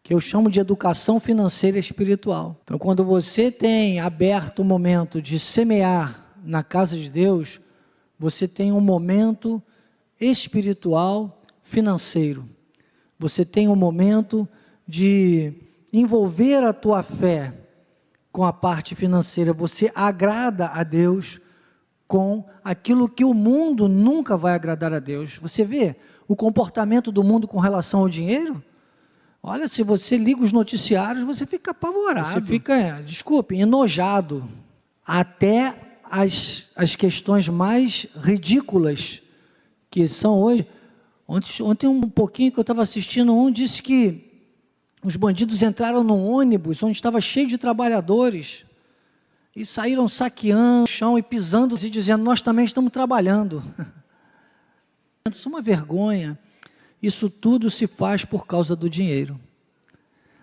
que eu chamo de educação financeira e espiritual. Então, quando você tem aberto o momento de semear na casa de Deus, você tem um momento espiritual financeiro. Você tem um momento de envolver a tua fé com a parte financeira. Você agrada a Deus com aquilo que o mundo nunca vai agradar a Deus. Você vê o comportamento do mundo com relação ao dinheiro? Olha, se você liga os noticiários, você fica apavorado. Você fica, enojado. Até as questões mais ridículas que são hoje. Ontem um pouquinho que eu estava assistindo, disse que os bandidos entraram num ônibus onde estava cheio de trabalhadores e saíram saqueando o chão e pisando e dizendo, nós também estamos trabalhando. Isso é uma vergonha. Isso tudo se faz por causa do dinheiro.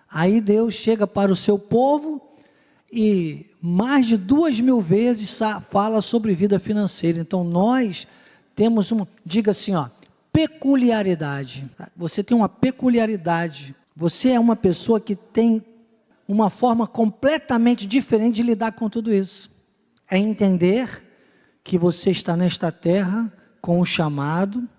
Aí Deus chega para o seu povo e mais de 2.000 vezes fala sobre vida financeira. Então nós temos diga assim, peculiaridade. Você tem uma peculiaridade. Você é uma pessoa que tem uma forma completamente diferente de lidar com tudo isso. É entender que você está nesta terra com um chamado,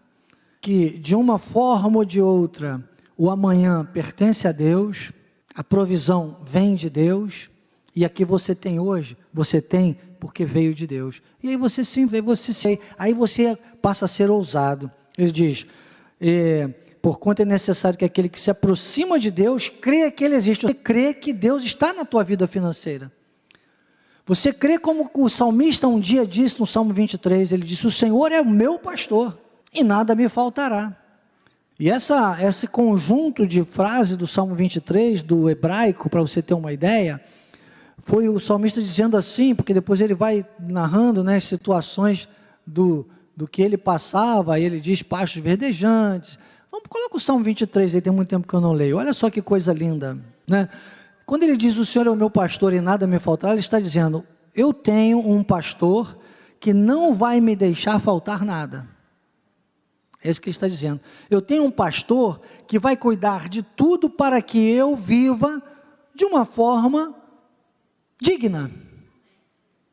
que de uma forma ou de outra, o amanhã pertence a Deus, a provisão vem de Deus, e a que você tem hoje, você tem porque veio de Deus. E aí você aí você passa a ser ousado. Ele diz, porquanto é necessário que aquele que se aproxima de Deus, creia que Ele existe. Você crê que Deus está na tua vida financeira. Você crê como o salmista um dia disse no Salmo 23, ele disse, o Senhor é o meu pastor, e nada me faltará. E esse conjunto de frases do Salmo 23, do hebraico, para você ter uma ideia, foi o salmista dizendo assim, porque depois ele vai narrando, as situações do que ele passava, ele diz pastos verdejantes. Coloca o Salmo 23 aí, tem muito tempo que eu não leio. Olha só que coisa linda, Quando ele diz, o Senhor é o meu pastor e nada me faltará, ele está dizendo, eu tenho um pastor que não vai me deixar faltar nada. É isso que ele está dizendo. Eu tenho um pastor que vai cuidar de tudo para que eu viva de uma forma digna.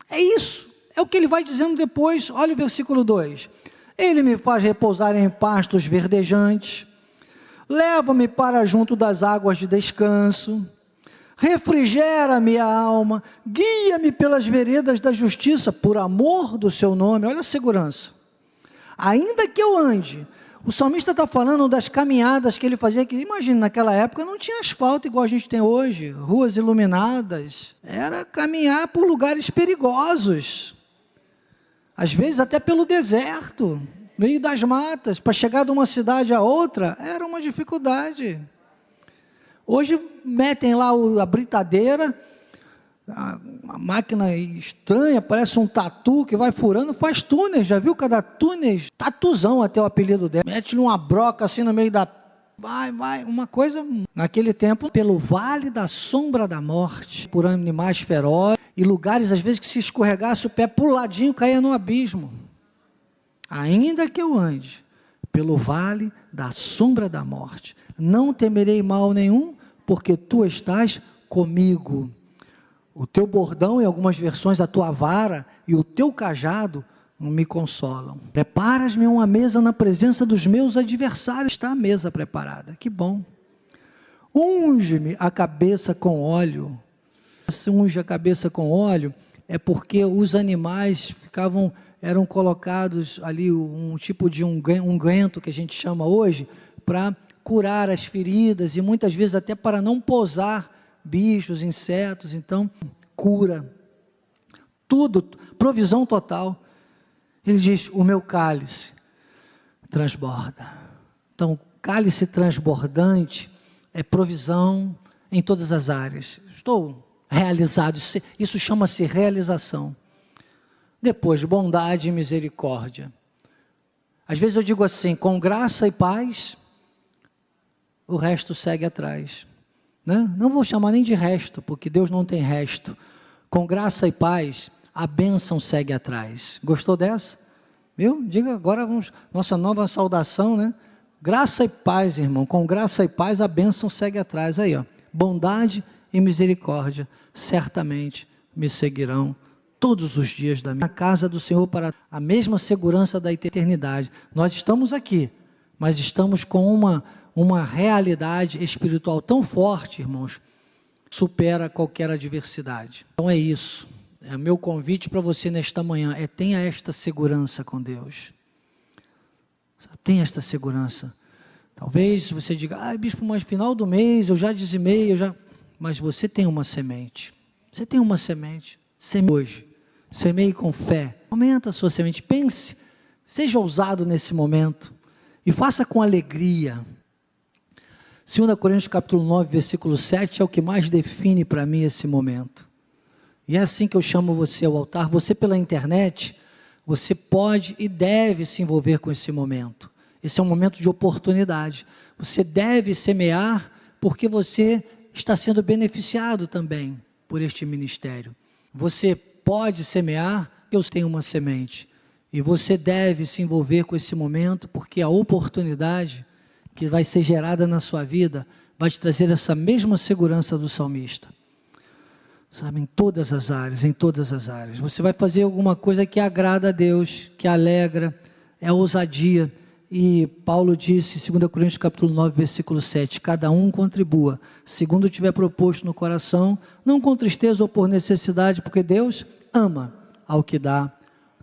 É isso. É o que ele vai dizendo depois. Olha o versículo 2. Ele me faz repousar em pastos verdejantes, leva-me para junto das águas de descanso, refrigera-me a alma, guia-me pelas veredas da justiça, por amor do seu nome. Olha a segurança. Ainda que eu ande, o salmista está falando das caminhadas que ele fazia, que imagina, naquela época não tinha asfalto igual a gente tem hoje, ruas iluminadas, era caminhar por lugares perigosos, às vezes até pelo deserto, no meio das matas, para chegar de uma cidade a outra, era uma dificuldade. Hoje metem lá a britadeira, a máquina estranha, parece um tatu que vai furando, faz túneis, já viu cada túnel? Tatuzão até o apelido dela, mete-lhe uma broca assim no meio da... Vai, uma coisa, naquele tempo, pelo vale da sombra da morte, por animais ferozes, e lugares às vezes que se escorregasse o pé puladinho, caía no abismo. Ainda que eu ande pelo vale da sombra da morte, não temerei mal nenhum, porque tu estás comigo. O teu bordão, em algumas versões, a tua vara e o teu cajado me consolam. Preparas-me uma mesa na presença dos meus adversários. Está a mesa preparada, que bom. Unge-me a cabeça com óleo. Se unge a cabeça com óleo, é porque os animais eram colocados ali, um tipo de unguento, que a gente chama hoje, para curar as feridas, e muitas vezes até para não posar bichos, insetos. Então, cura, tudo, provisão total. Ele diz, o meu cálice transborda. Então, cálice transbordante é provisão em todas as áreas. Estou realizado, isso chama-se realização. Depois, bondade e misericórdia. Às vezes eu digo assim, com graça e paz, o resto segue atrás. Não vou chamar nem de resto, porque Deus não tem resto. Com graça e paz, a bênção segue atrás. Gostou dessa? Viu? Diga agora, nossa nova saudação, Graça e paz, irmão, com graça e paz a bênção segue atrás, aí ó, bondade e misericórdia certamente me seguirão todos os dias da minha casa do Senhor, para a mesma segurança da eternidade. Nós estamos aqui, mas estamos com uma realidade espiritual tão forte, irmãos, supera qualquer adversidade. Então é isso, é meu convite para você nesta manhã, tenha esta segurança com Deus, tenha esta segurança. Talvez você diga, bispo, mas final do mês eu já dizimei, mas você tem uma semente, semeie hoje, semeie com fé, aumenta a sua semente, pense, seja ousado nesse momento, e faça com alegria. 2 Coríntios capítulo 9, versículo 7, é o que mais define para mim esse momento, e é assim que eu chamo você ao altar. Você pela internet, você pode e deve se envolver com esse momento, esse é um momento de oportunidade, você deve semear, porque você está sendo beneficiado também por este ministério. Você pode semear, eu tenho uma semente, e você deve se envolver com esse momento, porque a oportunidade que vai ser gerada na sua vida, vai te trazer essa mesma segurança do salmista, sabe, em todas as áreas, você vai fazer alguma coisa que agrada a Deus, que alegra, é ousadia, e Paulo disse, 2 Coríntios capítulo 9, versículo 7, cada um contribua, segundo tiver proposto no coração, não com tristeza ou por necessidade, porque Deus ama ao que dá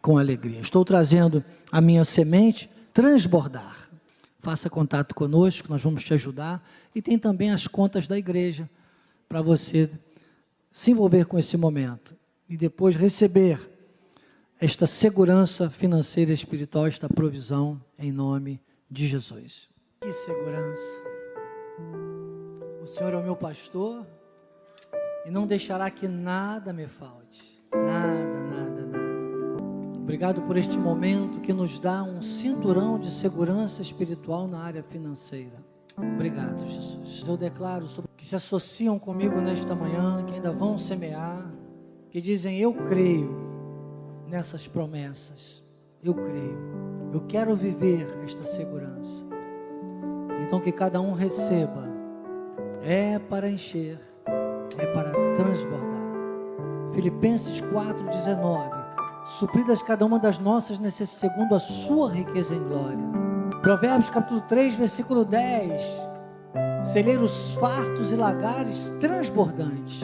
com alegria. Estou trazendo a minha semente transbordar. Faça contato conosco, nós vamos te ajudar, e tem também as contas da igreja, para você se envolver com esse momento, e depois receber esta segurança financeira e espiritual, esta provisão, em nome de Jesus. Que segurança! O Senhor é o meu pastor, e não deixará que nada me falte, nada. Obrigado por este momento que nos dá um cinturão de segurança espiritual na área financeira. Obrigado, Jesus. Eu declaro que se associam comigo nesta manhã, que ainda vão semear, que dizem, eu creio nessas promessas, eu creio, eu quero viver esta segurança. Então que cada um receba, é para encher, é para transbordar. Filipenses 4,19, supridas cada uma das nossas necessidades, segundo a sua riqueza em glória. Provérbios capítulo 3, versículo 10, celeiros fartos e lagares transbordantes.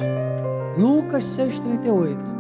Lucas 6,38.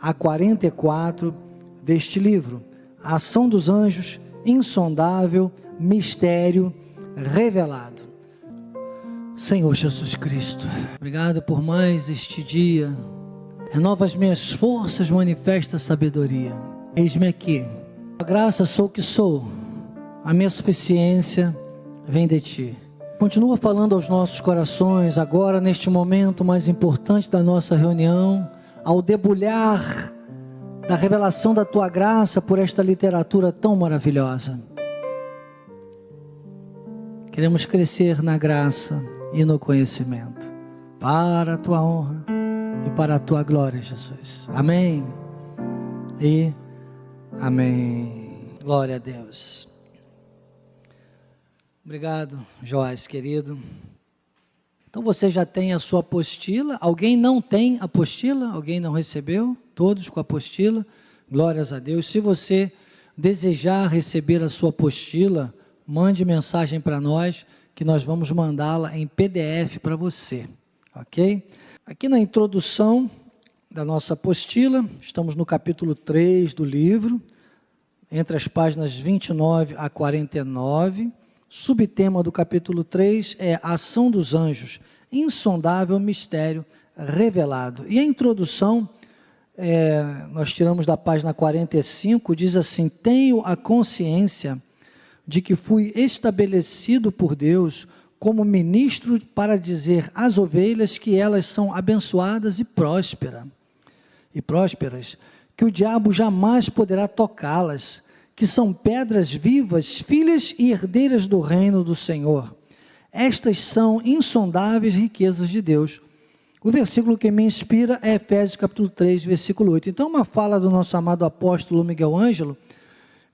A 44 deste livro, a ação dos anjos, insondável, mistério revelado. Senhor Jesus Cristo, obrigado por mais este dia, renova as minhas forças, manifesta a sabedoria, eis-me aqui, a graça sou o que sou, a minha suficiência vem de Ti. Continua falando aos nossos corações, agora neste momento mais importante da nossa reunião, ao debulhar da revelação da Tua graça por esta literatura tão maravilhosa. Queremos crescer na graça e no conhecimento, para a Tua honra e para a Tua glória, Jesus. Amém e amém. Glória a Deus. Obrigado, Joás, querido. Então você já tem a sua apostila. Alguém não tem apostila? Alguém não recebeu? Todos com a apostila? Glórias a Deus. Se você desejar receber a sua apostila, mande mensagem para nós, que nós vamos mandá-la em PDF para você, ok? Aqui na introdução da nossa apostila, estamos no capítulo 3 do livro, entre as páginas 29 a 49, subtema do capítulo 3 é a ação dos anjos, insondável mistério revelado. E a introdução, nós tiramos da página 45, diz assim: tenho a consciência de que fui estabelecido por Deus como ministro para dizer às ovelhas que elas são abençoadas e prósperas, que o diabo jamais poderá tocá-las, que são pedras vivas, filhas e herdeiras do reino do Senhor. Estas são insondáveis riquezas de Deus. O versículo que me inspira é Efésios capítulo 3, versículo 8. Então, uma fala do nosso amado apóstolo Miguel Ângelo,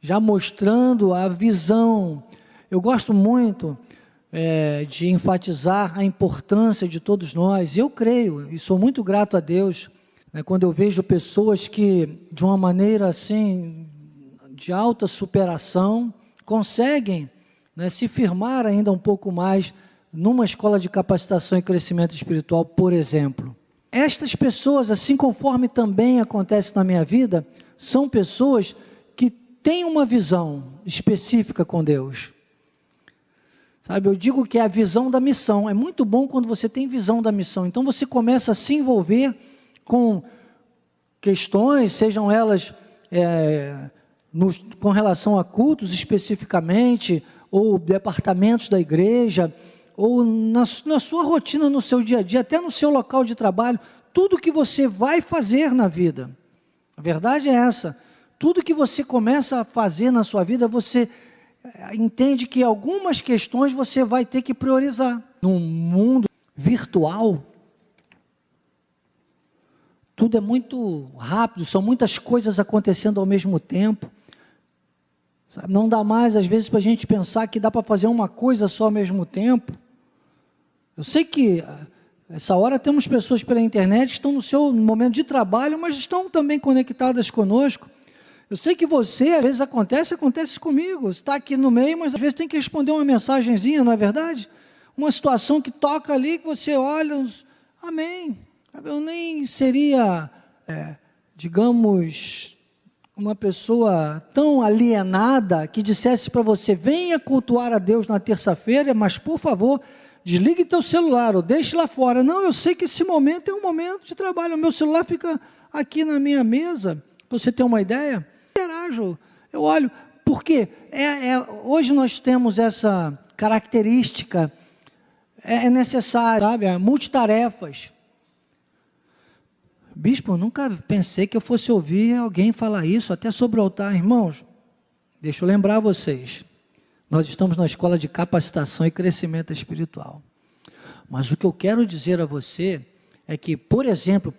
já mostrando a visão. Eu gosto muito de enfatizar a importância de todos nós. Eu creio, e sou muito grato a Deus, quando eu vejo pessoas que, de uma maneira assim, de alta superação, conseguem se firmar ainda um pouco mais numa escola de capacitação e crescimento espiritual, por exemplo. Estas pessoas, assim conforme também acontece na minha vida, são pessoas que têm uma visão específica com Deus. Sabe, eu digo que é a visão da missão. É muito bom quando você tem visão da missão. Então você começa a se envolver com questões, sejam elas com relação a cultos especificamente, ou departamentos da igreja, ou na sua rotina, no seu dia a dia, até no seu local de trabalho, tudo que você vai fazer na vida. A verdade é essa. Tudo que você começa a fazer na sua vida, você entende que algumas questões você vai ter que priorizar. Num mundo virtual, tudo é muito rápido, são muitas coisas acontecendo ao mesmo tempo. Sabe? Não dá mais, às vezes, para a gente pensar que dá para fazer uma coisa só ao mesmo tempo. Eu sei que, essa hora, temos pessoas pela internet que estão no seu momento de trabalho, mas estão também conectadas conosco. Eu sei que você, às vezes acontece comigo, você está aqui no meio, mas às vezes tem que responder uma mensagenzinha, não é verdade? Uma situação que toca ali, que você olha, amém. Eu nem seria, digamos, uma pessoa tão alienada que dissesse para você, venha cultuar a Deus na terça-feira, mas por favor, desligue teu celular ou deixe lá fora. Não, eu sei que esse momento é um momento de trabalho, o meu celular fica aqui na minha mesa, para você ter uma ideia. Interajo, eu olho, porque hoje nós temos essa característica, é necessário, sabe, multitarefas. Bispo, eu nunca pensei que eu fosse ouvir alguém falar isso, até sobre o altar. Irmãos, deixa eu lembrar vocês, nós estamos na escola de capacitação e crescimento espiritual. Mas o que eu quero dizer a você é que, por exemplo,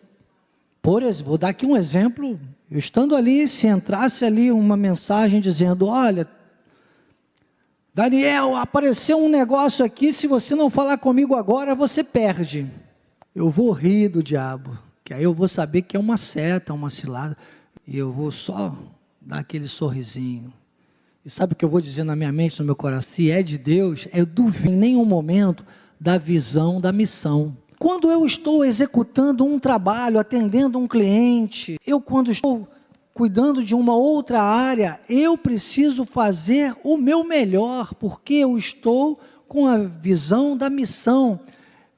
vou dar aqui um exemplo, eu estando ali, se entrasse ali uma mensagem dizendo, olha, Daniel, apareceu um negócio aqui, se você não falar comigo agora, você perde. Eu vou rir do diabo, que aí eu vou saber que é uma seta, uma cilada, e eu vou só dar aquele sorrisinho. E sabe o que eu vou dizer na minha mente, no meu coração? Se é de Deus, eu duvido em nenhum momento da visão, da missão. Quando eu estou executando um trabalho, atendendo um cliente, quando estou cuidando de uma outra área, eu preciso fazer o meu melhor, porque eu estou com a visão da missão.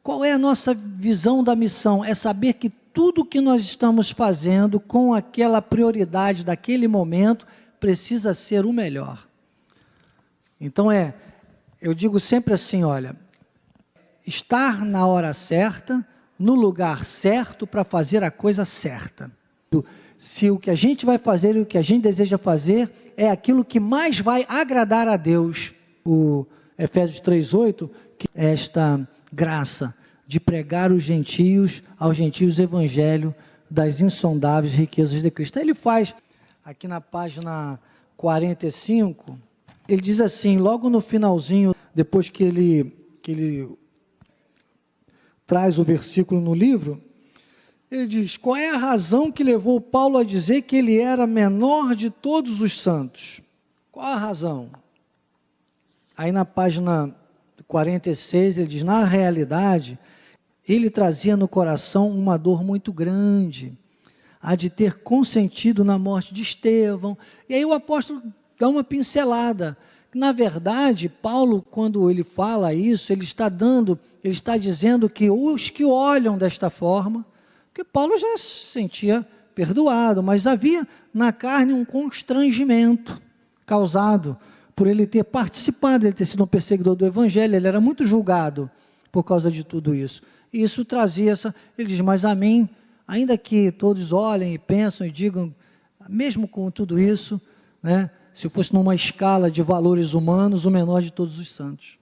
Qual é a nossa visão da missão? É saber que tudo que nós estamos fazendo com aquela prioridade daquele momento precisa ser o melhor. Então eu digo sempre assim, olha, estar na hora certa, no lugar certo para fazer a coisa certa. Se o que a gente vai fazer e o que a gente deseja fazer é aquilo que mais vai agradar a Deus, o Efésios 3:8, que é esta graça de pregar aos gentios o evangelho das insondáveis riquezas de Cristo. Aí ele faz, aqui na página 45, ele diz assim, logo no finalzinho, depois que ele traz o versículo no livro, ele diz, qual é a razão que levou Paulo a dizer que ele era menor de todos os santos? Qual a razão? Aí na página 46 ele diz, na realidade, ele trazia no coração uma dor muito grande, a de ter consentido na morte de Estevão. E aí o apóstolo dá uma pincelada. Na verdade, Paulo, quando ele fala isso, ele está dizendo que os que olham desta forma, porque Paulo já se sentia perdoado, mas havia na carne um constrangimento causado por ele ter participado, ele ter sido um perseguidor do evangelho, ele era muito julgado por causa de tudo isso. E isso trazia ele diz, mas a mim, ainda que todos olhem e pensam e digam, mesmo com tudo isso, né, se fosse numa escala de valores humanos, o menor de todos os santos.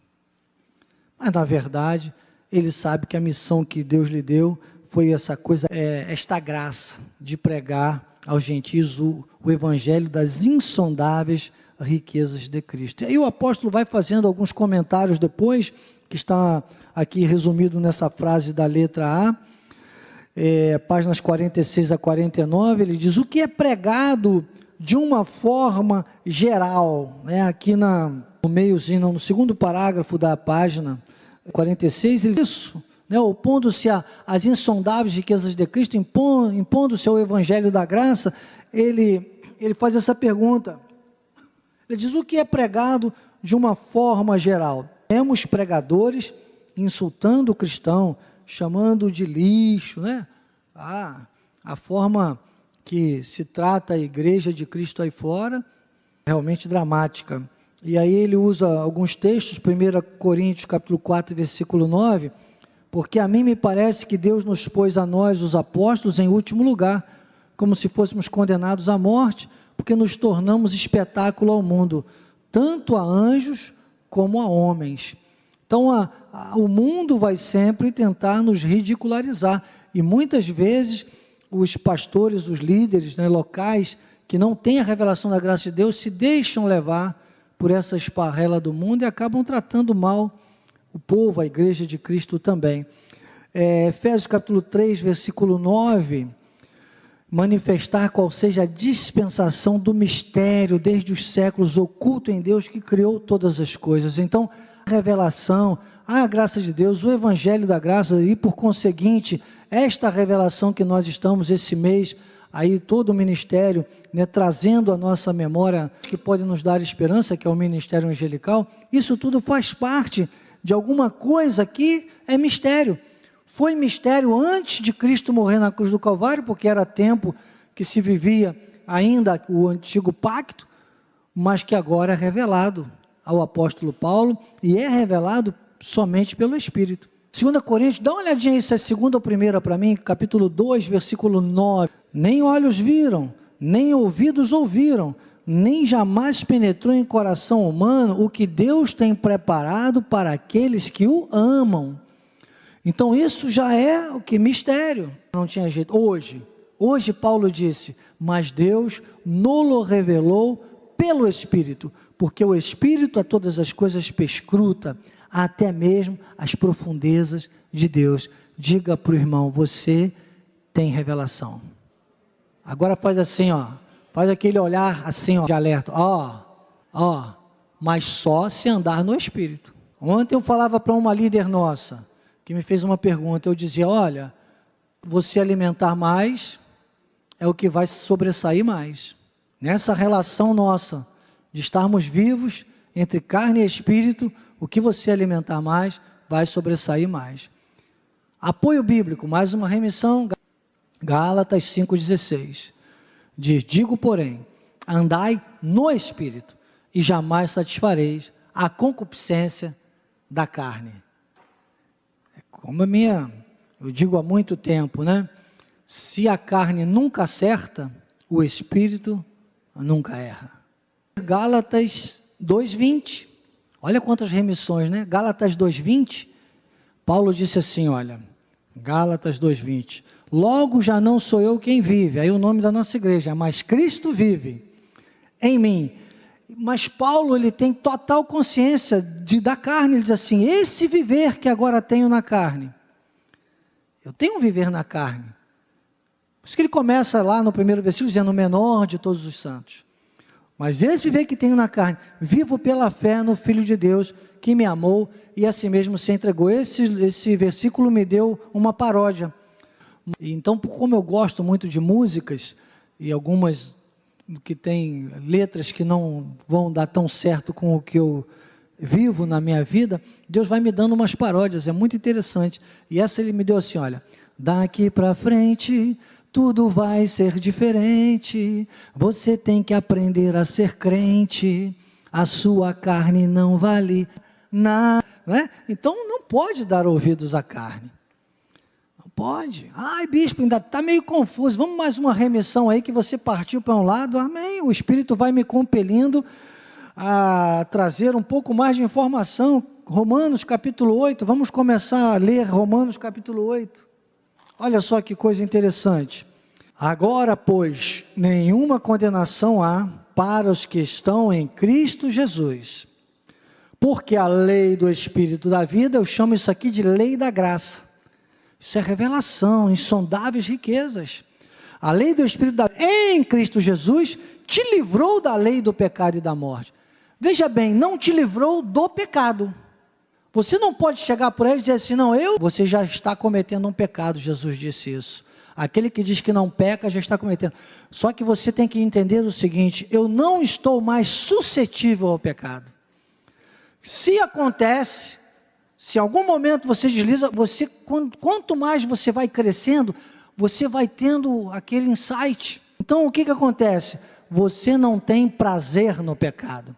Mas na verdade, ele sabe que a missão que Deus lhe deu foi essa coisa, esta graça de pregar aos gentios o evangelho das insondáveis riquezas de Cristo. E aí o apóstolo vai fazendo alguns comentários depois, que está aqui resumido nessa frase da letra A, páginas 46 a 49, ele diz, o que é pregado de uma forma geral, né? Aqui no meiozinho, no segundo parágrafo da página 46, ele diz isso, né? Opondo-se às insondáveis riquezas de Cristo, impondo-se ao evangelho da graça, ele faz essa pergunta, ele diz, o que é pregado de uma forma geral? Temos pregadores insultando o cristão, chamando de lixo, né? A forma que se trata a igreja de Cristo aí fora, realmente dramática. E aí ele usa alguns textos, 1 Coríntios capítulo 4, versículo 9, porque a mim me parece que Deus nos pôs a nós, os apóstolos, em último lugar, como se fôssemos condenados à morte, porque nos tornamos espetáculo ao mundo, tanto a anjos como a homens. Então o mundo vai sempre tentar nos ridicularizar, e muitas vezes os pastores, os líderes, né, locais, que não têm a revelação da graça de Deus, se deixam levar por essa esparrela do mundo e acabam tratando mal o povo, a igreja de Cristo também. Efésios capítulo 3, versículo 9, manifestar qual seja a dispensação do mistério desde os séculos oculto em Deus que criou todas as coisas. Então, a revelação, a graça de Deus, o evangelho da graça e, por conseguinte, esta revelação que nós estamos esse mês, aí todo o ministério, né, trazendo a nossa memória, que pode nos dar esperança, que é o ministério angelical, isso tudo faz parte de alguma coisa que é mistério. Foi mistério antes de Cristo morrer na cruz do Calvário, porque era tempo que se vivia ainda o antigo pacto, mas que agora é revelado ao apóstolo Paulo, e é revelado somente pelo Espírito. 2 Coríntios, dá uma olhadinha isso, é 2 ou 1 para mim, capítulo 2, versículo 9. Nem olhos viram, nem ouvidos ouviram, nem jamais penetrou em coração humano o que Deus tem preparado para aqueles que o amam. Então isso já é o que? Mistério. Não tinha jeito. Hoje Paulo disse, mas Deus nos revelou pelo Espírito, porque o Espírito a todas as coisas perscruta, até mesmo as profundezas de Deus. Diga para o irmão, você tem revelação. Agora faz assim, ó, faz aquele olhar assim, ó, de alerta, mas só se andar no Espírito. Ontem eu falava para uma líder nossa, que me fez uma pergunta, eu dizia, olha, você alimentar mais, é o que vai sobressair mais. Nessa relação nossa, de estarmos vivos, entre carne e espírito, o que você alimentar mais, vai sobressair mais. Apoio bíblico, mais uma remissão, Gálatas 5,16, diz, digo porém, andai no Espírito, e jamais satisfareis a concupiscência da carne. Como eu digo há muito tempo, né? Se a carne nunca acerta, o Espírito nunca erra. Gálatas 2,20, olha quantas remissões, né? Gálatas 2,20, Paulo disse assim, olha, Gálatas 2,20, logo já não sou eu quem vive, aí o nome da nossa igreja, mas Cristo vive em mim. Mas Paulo, ele tem total consciência da carne, ele diz assim, esse viver que agora tenho na carne, eu tenho um viver na carne. Por isso que ele começa lá no primeiro versículo, dizendo o menor de todos os santos. Mas esse viver que tenho na carne, vivo pela fé no Filho de Deus, que me amou e a si mesmo se entregou. Esse versículo me deu uma paródia. Então, como eu gosto muito de músicas, e algumas que têm letras que não vão dar tão certo com o que eu vivo na minha vida, Deus vai me dando umas paródias, é muito interessante. E essa ele me deu assim, olha: daqui para frente tudo vai ser diferente, você tem que aprender a ser crente, a sua carne não vale nada, né? Então não pode dar ouvidos à carne, não pode. Ai, bispo, ainda está meio confuso, vamos mais uma remissão aí que você partiu para um lado, amém, o Espírito vai me compelindo a trazer um pouco mais de informação. Romanos capítulo 8, vamos começar a ler Romanos capítulo 8, olha só que coisa interessante. Agora, pois, nenhuma condenação há para os que estão em Cristo Jesus, porque a lei do Espírito da vida, eu chamo isso aqui de lei da graça, isso é revelação, insondáveis riquezas. A lei do Espírito da vida em Cristo Jesus te livrou da lei do pecado e da morte. Veja bem, não te livrou do pecado. Você não pode chegar por aí e dizer assim, não, você já está cometendo um pecado, Jesus disse isso. Aquele que diz que não peca, já está cometendo. Só que você tem que entender o seguinte, eu não estou mais suscetível ao pecado. Se acontece, se em algum momento você desliza, quanto mais você vai crescendo, você vai tendo aquele insight. Então o que acontece? Você não tem prazer no pecado.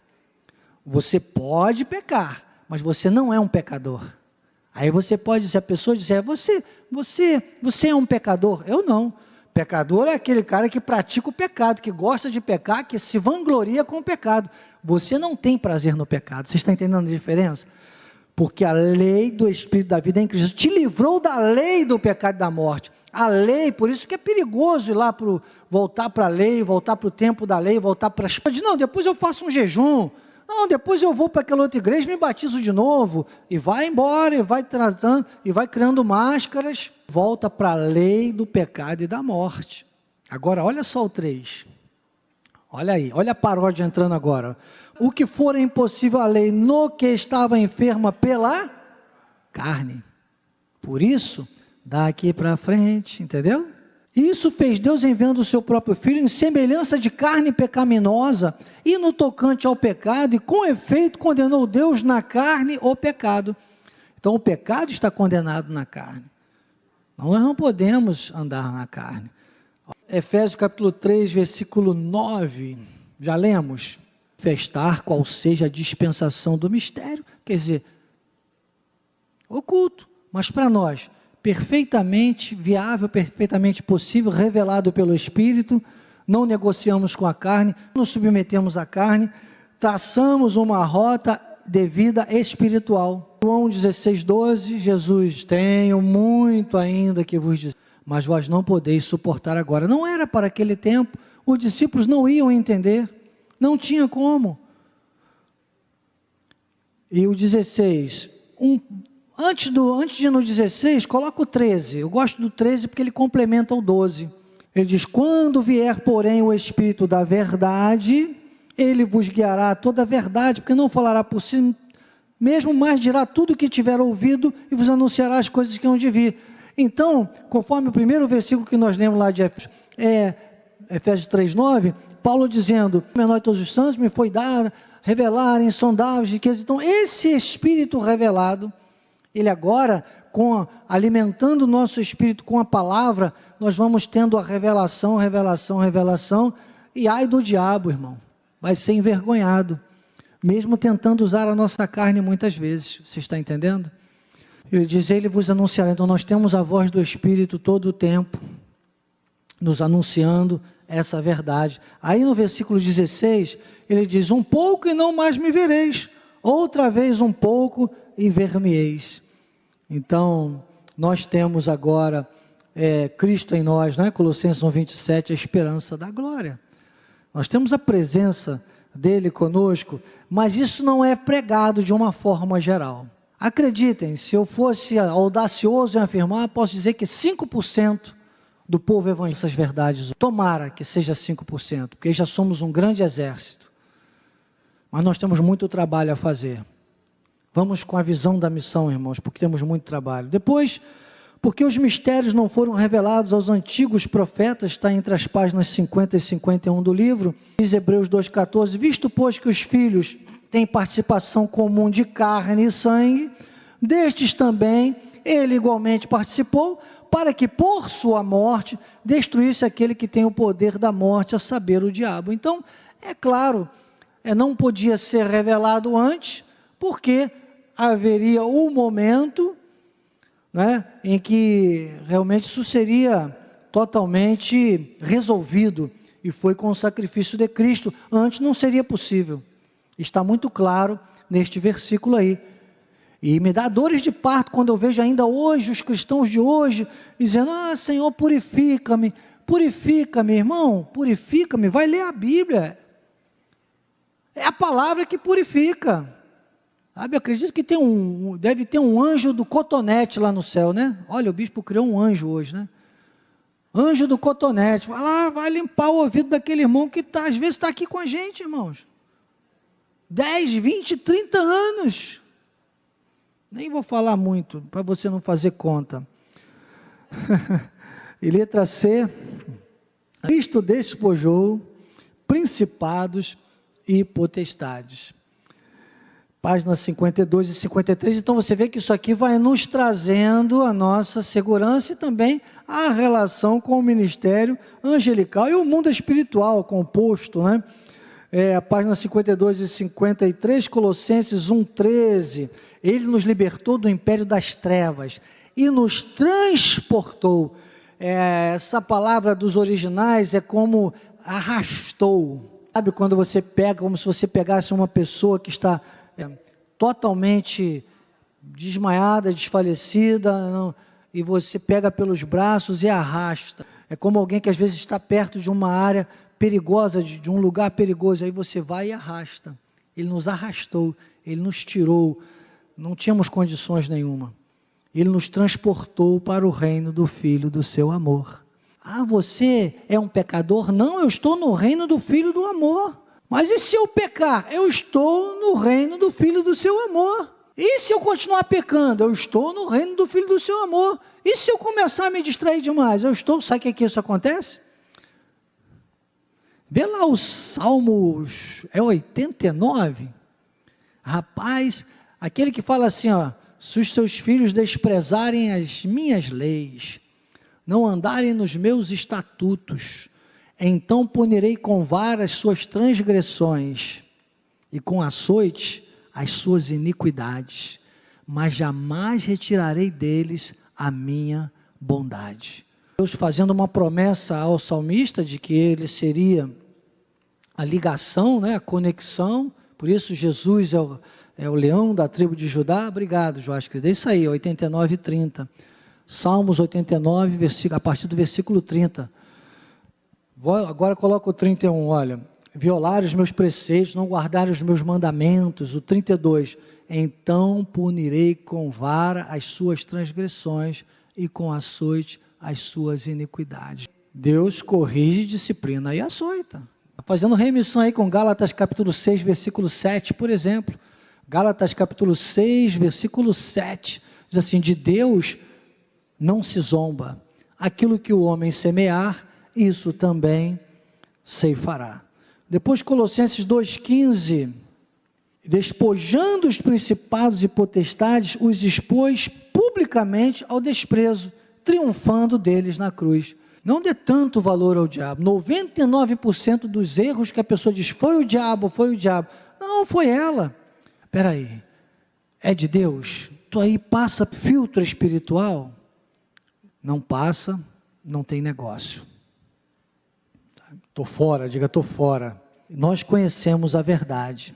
Você pode pecar, mas você não é um pecador. Aí você pode, se a pessoa disser, você é um pecador. Eu não. Pecador é aquele cara que pratica o pecado, que gosta de pecar, que se vangloria com o pecado. Você não tem prazer no pecado. Você está entendendo a diferença? Porque a lei do Espírito da vida em Cristo te livrou da lei do pecado e da morte. A lei, por isso que é perigoso ir lá voltar para a lei, voltar para o tempo da lei, voltar para as... Não, depois eu faço um jejum. Não, depois eu vou para aquela outra igreja, me batizo de novo, e vai embora, e vai tratando, e vai criando máscaras, volta para a lei do pecado e da morte. Agora, olha só o 3, olha aí, olha a paródia entrando agora. O que for impossível à lei, no que estava enferma pela carne, por isso, daqui para frente, entendeu? Isso fez Deus enviando o seu próprio Filho em semelhança de carne pecaminosa e no tocante ao pecado, e com efeito condenou Deus na carne o pecado. Então o pecado está condenado na carne. Nós não podemos andar na carne. Efésios capítulo 3, versículo 9, já lemos? Manifestar qual seja a dispensação do mistério, quer dizer, oculto, mas para nós, perfeitamente viável, perfeitamente possível, revelado pelo Espírito, não negociamos com a carne, não nos submetemos à carne, traçamos uma rota de vida espiritual. João 16, 12, Jesus, tenho muito ainda que vos dizer, mas vós não podeis suportar agora. Não era para aquele tempo, os discípulos não iam entender, não tinha como. E o 16, antes de ir no 16, coloca o 13, eu gosto do 13 porque ele complementa o 12, ele diz, quando vier porém o Espírito da verdade, ele vos guiará a toda a verdade, porque não falará por si mesmo, mas dirá tudo o que tiver ouvido e vos anunciará as coisas que hão de vir. Então, conforme o primeiro versículo que nós lemos lá de Efésios 3, 9, Paulo dizendo, o menor de todos os santos me foi dado, revelar insondáveis riquezas. Então, esse Espírito revelado, ele agora, alimentando o nosso espírito com a palavra, nós vamos tendo a revelação, e ai do diabo, irmão, vai ser envergonhado, mesmo tentando usar a nossa carne muitas vezes, você está entendendo? Ele diz, ele vos anunciará. Então nós temos a voz do Espírito todo o tempo, nos anunciando essa verdade. Aí no versículo 16, ele diz, um pouco e não mais me vereis, outra vez um pouco e ver-me-eis. Então, nós temos agora Cristo em nós, né? Colossenses 1:27, a esperança da glória. Nós temos a presença dele conosco, mas isso não é pregado de uma forma geral. Acreditem, se eu fosse audacioso em afirmar, posso dizer que 5% do povo evangélico essas verdades. Tomara que seja 5%, porque já somos um grande exército. Mas nós temos muito trabalho a fazer. Vamos com a visão da missão, irmãos, porque temos muito trabalho. Depois, porque os mistérios não foram revelados aos antigos profetas, está entre as páginas 50 e 51 do livro, diz Hebreus 2,14, visto, pois, que os filhos têm participação comum de carne e sangue, destes também ele igualmente participou, para que por sua morte destruísse aquele que tem o poder da morte, a saber, o diabo. Então, é claro, não podia ser revelado antes, porque haveria um momento, né, em que realmente isso seria totalmente resolvido, e foi com o sacrifício de Cristo. Antes não seria possível. Está muito claro neste versículo aí. E me dá dores de parto quando eu vejo ainda hoje, os cristãos de hoje, dizendo, Senhor, purifica-me, irmão, purifica-me, vai ler a Bíblia, é a palavra que purifica, sabe? Eu acredito que deve ter um anjo do cotonete lá no céu, né? Olha, o bispo criou um anjo hoje, né? Anjo do cotonete, vai lá, vai limpar o ouvido daquele irmão que às vezes está aqui com a gente, irmãos, 10, 20, 30 anos, nem vou falar muito, para você não fazer conta. E letra C, Cristo despojou principados e potestades. Páginas 52 e 53, então você vê que isso aqui vai nos trazendo a nossa segurança e também a relação com o ministério angelical e o mundo espiritual composto, né? Página 52 e 53, Colossenses 1,13, ele nos libertou do império das trevas e nos transportou. Essa palavra dos originais é como arrastou, sabe, quando você pega, como se você pegasse uma pessoa que está totalmente desmaiada, desfalecida, e você pega pelos braços e arrasta. É como alguém que às vezes está perto de uma área perigosa, de um lugar perigoso, aí você vai e arrasta. Ele nos arrastou, ele nos tirou, não tínhamos condições nenhuma. Ele nos transportou para o reino do Filho do seu amor. Você é um pecador? Não, eu estou no reino do Filho do amor. Mas e se eu pecar? Eu estou no reino do Filho do seu amor. E se eu continuar pecando? Eu estou no reino do Filho do seu amor. E se eu começar a me distrair demais? Sabe o que isso acontece? Vê lá os Salmos, 89, rapaz, aquele que fala assim, se os seus filhos desprezarem as minhas leis, não andarem nos meus estatutos, então punirei com vara as suas transgressões, e com açoite as suas iniquidades, mas jamais retirarei deles a minha bondade. Deus fazendo uma promessa ao salmista de que ele seria a ligação, né, a conexão, por isso Jesus é o leão da tribo de Judá. Obrigado, Joás, é isso aí, 89 e 30, Salmos 89, a partir do versículo 30, agora coloca o 31, olha, violar os meus preceitos, não guardar os meus mandamentos, o 32, então punirei com vara as suas transgressões e com açoite as suas iniquidades. Deus corrige, disciplina e açoita. Está fazendo remissão aí com Gálatas capítulo 6, versículo 7, por exemplo. Gálatas capítulo 6, versículo 7, diz assim, de Deus não se zomba, aquilo que o homem semear, isso também ceifará. Depois Colossenses 2,15, despojando os principados e potestades, os expôs publicamente ao desprezo, triunfando deles na cruz. Não dê tanto valor ao diabo. 99% dos erros que a pessoa diz, foi o diabo. Não, foi ela. Espera aí, é de Deus? Tu aí passa filtro espiritual? Não passa, não tem negócio. Estou fora, diga estou fora. Nós conhecemos a verdade.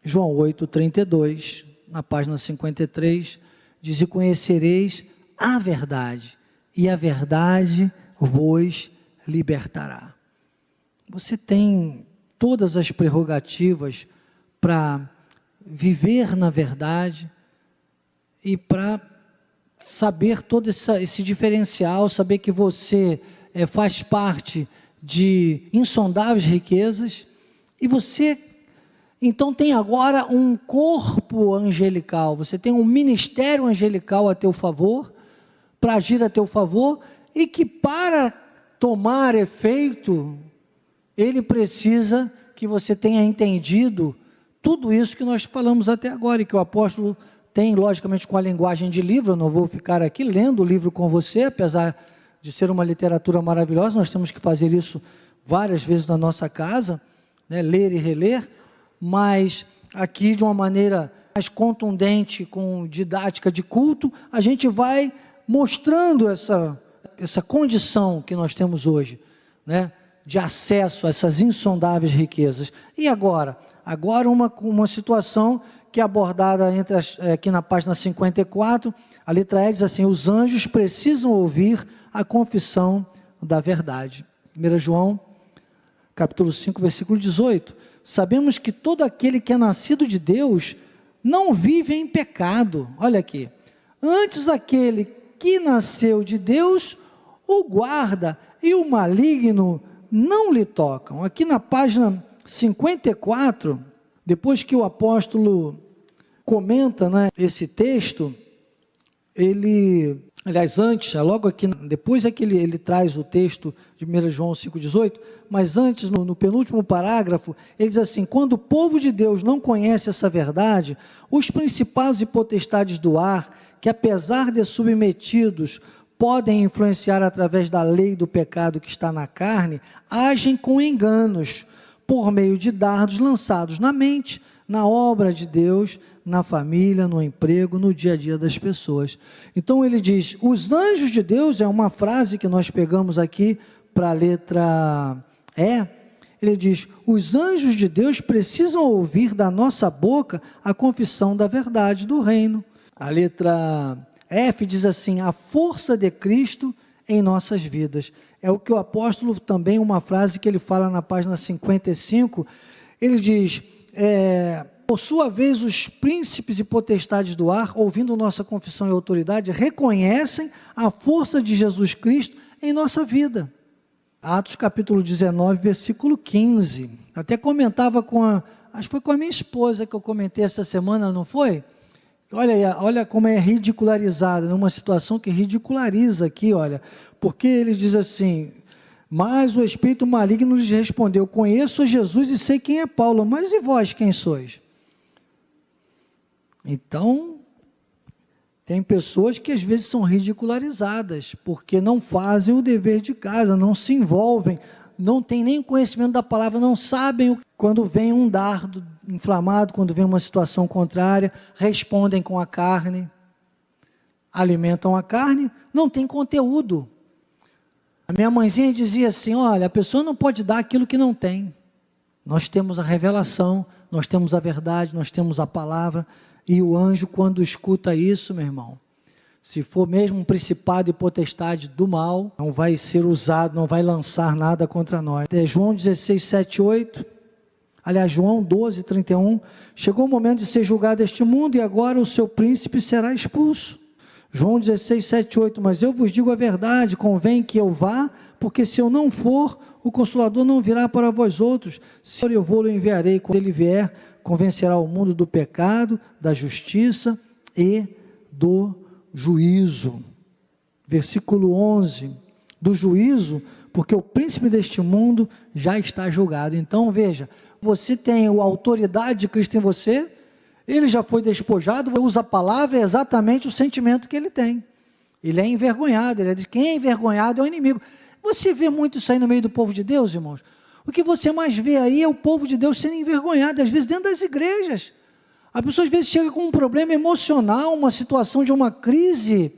João 8,32, na página 53, diz, e conhecereis a verdade, e a verdade vos libertará. Você tem todas as prerrogativas para viver na verdade e para saber todo esse diferencial, saber que você faz parte de insondáveis riquezas, e você Então tem agora um corpo angelical, você tem um ministério angelical a teu favor, para agir a teu favor, e que para tomar efeito, ele precisa que você tenha entendido tudo isso que nós falamos até agora, e que o apóstolo tem, logicamente, com a linguagem de livro. Eu não vou ficar aqui lendo o livro com você, apesar de ser uma literatura maravilhosa, nós temos que fazer isso várias vezes na nossa casa, né, ler e reler, mas aqui de uma maneira mais contundente, com didática de culto, a gente vai mostrando essa condição que nós temos hoje, né, de acesso a essas insondáveis riquezas. E agora uma situação que é abordada aqui na página 54, a letra E diz assim: os anjos precisam ouvir a confissão da verdade. 1 João, capítulo 5, versículo 18. Sabemos que todo aquele que é nascido de Deus não vive em pecado. Olha aqui. Antes aquele que nasceu de Deus o guarda, e o maligno não lhe tocam. Aqui na página 54, depois que o apóstolo comenta, né, esse texto, logo aqui, depois é que ele traz o texto de 1 João 5,18, mas antes, no penúltimo parágrafo, ele diz assim: quando o povo de Deus não conhece essa verdade, os principados e potestades do ar, que apesar de submetidos, podem influenciar através da lei do pecado que está na carne, agem com enganos, por meio de dardos lançados na mente, na obra de Deus, na família, no emprego, no dia a dia das pessoas. Então ele diz, os anjos de Deus, é uma frase que nós pegamos aqui para a letra E, ele diz, os anjos de Deus precisam ouvir da nossa boca a confissão da verdade do reino. A letra F diz assim, a força de Cristo em nossas vidas. É o que o apóstolo também, uma frase que ele fala na página 55, ele diz, por sua vez, os príncipes e potestades do ar, ouvindo nossa confissão e autoridade, reconhecem a força de Jesus Cristo em nossa vida. Atos capítulo 19, versículo 15. Até comentava acho que foi com a minha esposa que eu comentei essa semana, não foi? Olha como é ridicularizado, numa situação que ridiculariza aqui, olha, porque ele diz assim, mas o espírito maligno lhes respondeu, conheço a Jesus e sei quem é Paulo, mas e vós quem sois? Então, tem pessoas que às vezes são ridicularizadas, porque não fazem o dever de casa, não se envolvem, não têm nem conhecimento da palavra, não sabem quando vem um dardo inflamado, quando vem uma situação contrária, respondem com a carne, alimentam a carne, não tem conteúdo. A minha mãezinha dizia assim, olha, a pessoa não pode dar aquilo que não tem. Nós temos a revelação, nós temos a verdade, nós temos a palavra, e o anjo, quando escuta isso, meu irmão, se for mesmo um principado e potestade do mal, não vai ser usado, não vai lançar nada contra nós. João 16, 7, 8, aliás, João 12, 31, chegou o momento de ser julgado este mundo, e agora o seu príncipe será expulso. João 16, 7, 8, mas eu vos digo a verdade, convém que eu vá, porque se eu não for, o Consolador não virá para vós outros, se eu vou, o enviarei, quando ele vier, convencerá o mundo do pecado, da justiça e do juízo. Versículo 11, do juízo, porque o príncipe deste mundo já está julgado. Então veja, você tem a autoridade de Cristo em você, ele já foi despojado, usa a palavra, é exatamente o sentimento que ele tem. Ele é envergonhado, ele diz, quem é envergonhado é o inimigo. Você vê muito isso aí no meio do povo de Deus, irmãos? O que você mais vê aí é o povo de Deus sendo envergonhado, às vezes dentro das igrejas. A pessoa às vezes chega com um problema emocional, uma situação de uma crise,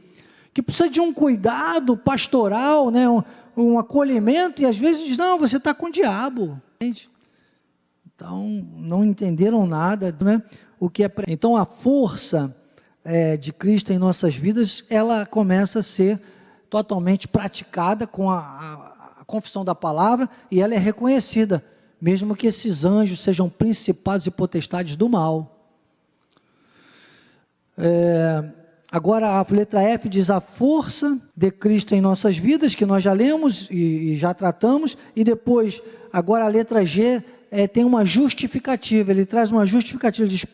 que precisa de um cuidado pastoral, né? um acolhimento, e às vezes diz, não, você está com o diabo. Então, não entenderam nada, né? O que é. Então, a força de Cristo em nossas vidas, ela começa a ser totalmente praticada com a confissão da palavra, e ela é reconhecida, mesmo que esses anjos sejam principados e potestades do mal. Agora a letra F diz a força de Cristo em nossas vidas, que nós já lemos e já tratamos, e depois, agora a letra G tem uma justificativa, ele traz uma justificativa, ele diz,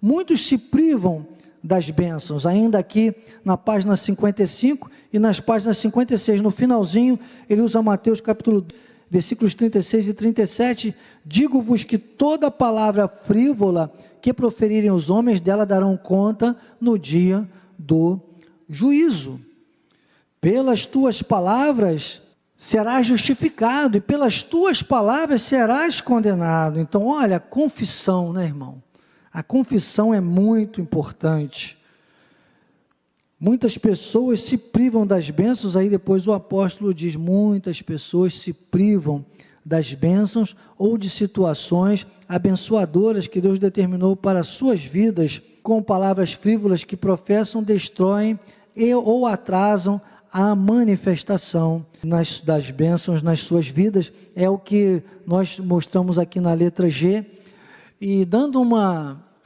muitos se privam das bênçãos, ainda aqui na página 55 e nas páginas 56, no finalzinho, ele usa Mateus capítulo 2, versículos 36 e 37, digo-vos que toda palavra frívola que proferirem os homens, dela darão conta no dia do juízo. Pelas tuas palavras serás justificado, e pelas tuas palavras serás condenado. Então, olha, a confissão, né, irmão? A confissão é muito importante. Muitas pessoas se privam das bênçãos, aí depois o apóstolo diz, muitas pessoas se privam das bênçãos ou de situações abençoadoras que Deus determinou para suas vidas, com palavras frívolas que professam, destroem ou atrasam a manifestação das bênçãos nas suas vidas. É o que nós mostramos aqui na letra G, e dando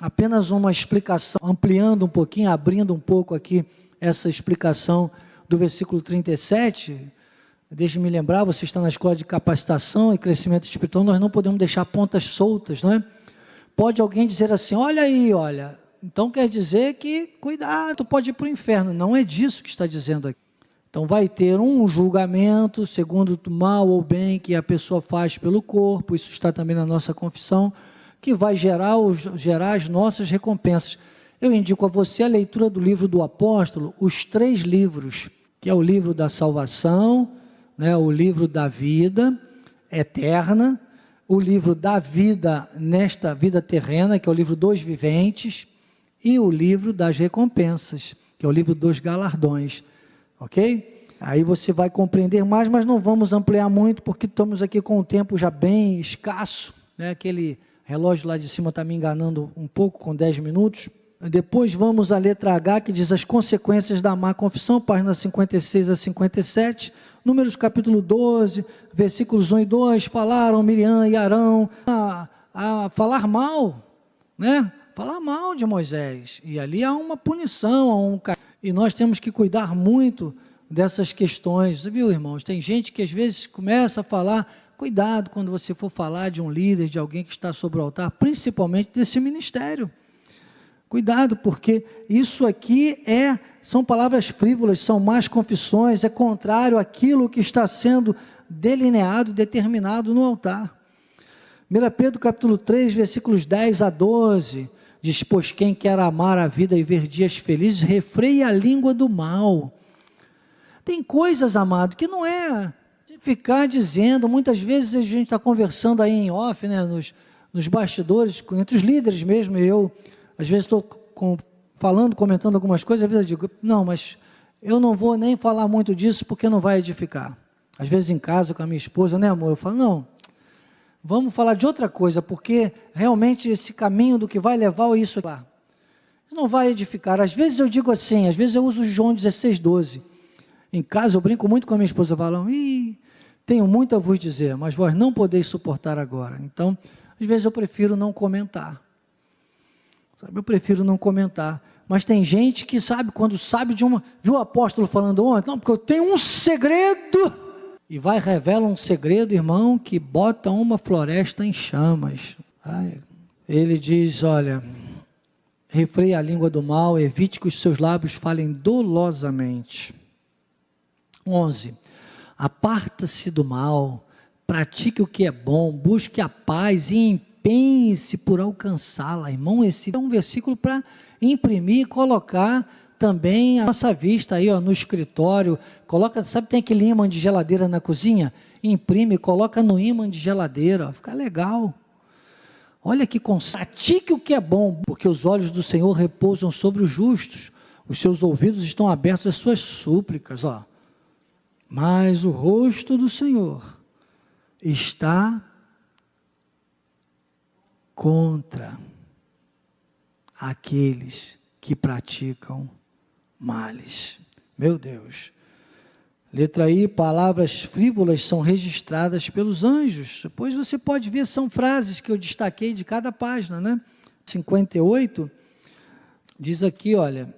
apenas uma explicação, ampliando um pouquinho, abrindo um pouco aqui essa explicação do versículo 37, deixe-me lembrar, você está na escola de capacitação e crescimento espiritual, nós não podemos deixar pontas soltas, não é? Pode alguém dizer assim, olha aí, olha, então quer dizer que, cuidado, tu pode ir para o inferno. Não é disso que está dizendo aqui. Então vai ter um julgamento, segundo o mal ou bem que a pessoa faz pelo corpo, isso está também na nossa confissão, que vai gerar as nossas recompensas. Eu indico a você a leitura do livro do apóstolo, os 3 livros, que é o livro da salvação, né, o livro da vida eterna, o livro da vida nesta vida terrena, que é o livro dos viventes, e o livro das recompensas, que é o livro dos galardões, ok? Aí você vai compreender mais, mas não vamos ampliar muito, porque estamos aqui com o tempo já bem escasso, né? Aquele relógio lá de cima está me enganando um pouco, com 10 minutos. Depois vamos à letra H, que diz as consequências da má confissão, página 56 a 57, Números capítulo 12, versículos 1 e 2, falaram Miriam e Arão a falar mal, né? Falar mal de Moisés, e ali há uma punição, e nós temos que cuidar muito dessas questões, viu, irmãos? Tem gente que às vezes começa a falar, cuidado quando você for falar de um líder, de alguém que está sobre o altar, principalmente desse ministério. Cuidado, porque isso aqui são palavras frívolas, são más confissões, é contrário àquilo que está sendo delineado, determinado no altar. 1 Pedro capítulo 3, versículos 10 a 12, diz, pois quem quer amar a vida e ver dias felizes, refreie a língua do mal. Tem coisas, amado, que não é de ficar dizendo, muitas vezes a gente está conversando aí em off, né, nos bastidores, entre os líderes mesmo, eu às vezes estou comentando algumas coisas, às vezes eu digo, não, mas eu não vou nem falar muito disso, porque não vai edificar. Às vezes em casa com a minha esposa, né, amor, eu falo, não, vamos falar de outra coisa, porque realmente esse caminho do que vai levar isso lá, não vai edificar. Às vezes eu digo assim, às vezes eu uso João 16:12, em casa eu brinco muito com a minha esposa, falam, tenho muito a vos dizer, mas vós não podeis suportar agora. Então, às vezes eu prefiro não comentar. Eu prefiro não comentar, mas tem gente que sabe, quando sabe viu o apóstolo falando ontem, não, porque eu tenho um segredo, e revela um segredo, irmão, que bota uma floresta em chamas. Ele diz, olha, refreie a língua do mal, evite que os seus lábios falem dolosamente. 11, aparta-se do mal, pratique o que é bom, busque a paz e empenhe-se por alcançá-la. Irmão, esse é um versículo para imprimir e colocar também a nossa vista aí, ó, no escritório. Coloca, sabe, tem aquele ímã de geladeira na cozinha? Imprime, coloca no ímã de geladeira, ó, fica legal. Olha que pratique o que é bom, porque os olhos do Senhor repousam sobre os justos, os seus ouvidos estão abertos às suas súplicas, ó. Mas o rosto do Senhor está contra aqueles que praticam males. Meu Deus. Letra I, palavras frívolas são registradas pelos anjos. Depois você pode ver, são frases que eu destaquei de cada página, né? 58, diz aqui, olha,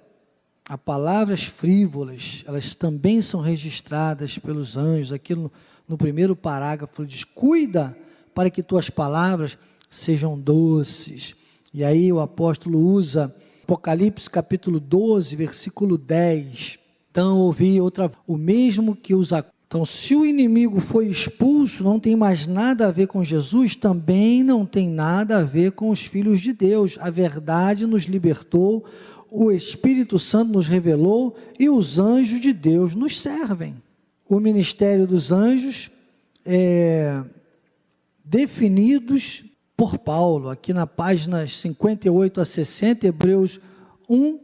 as palavras frívolas, elas também são registradas pelos anjos. Aqui no primeiro parágrafo diz, cuida para que tuas palavras sejam doces. E aí o apóstolo usa Apocalipse capítulo 12, versículo 10. Então ouvi o mesmo que os... Então, se o inimigo foi expulso, não tem mais nada a ver com Jesus, também não tem nada a ver com os filhos de Deus. A verdade nos libertou, o Espírito Santo nos revelou e os anjos de Deus nos servem. O ministério dos anjos é definidos por Paulo, aqui na página 58 a 60, Hebreus 1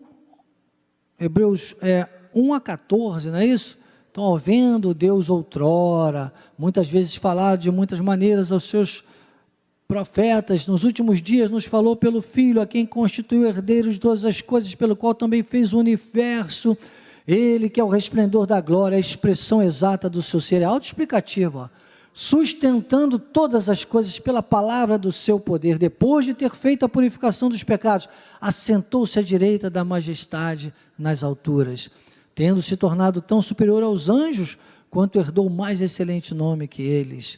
a 14, não é isso? Então, vendo Deus outrora, muitas vezes falado de muitas maneiras aos seus profetas, nos últimos dias nos falou pelo Filho, a quem constituiu herdeiro de todas as coisas, pelo qual também fez o universo, ele que é o resplendor da glória, a expressão exata do seu ser, é autoexplicativo, sustentando todas as coisas pela palavra do seu poder, depois de ter feito a purificação dos pecados, assentou-se à direita da majestade nas alturas, tendo se tornado tão superior aos anjos, quanto herdou mais excelente nome que eles.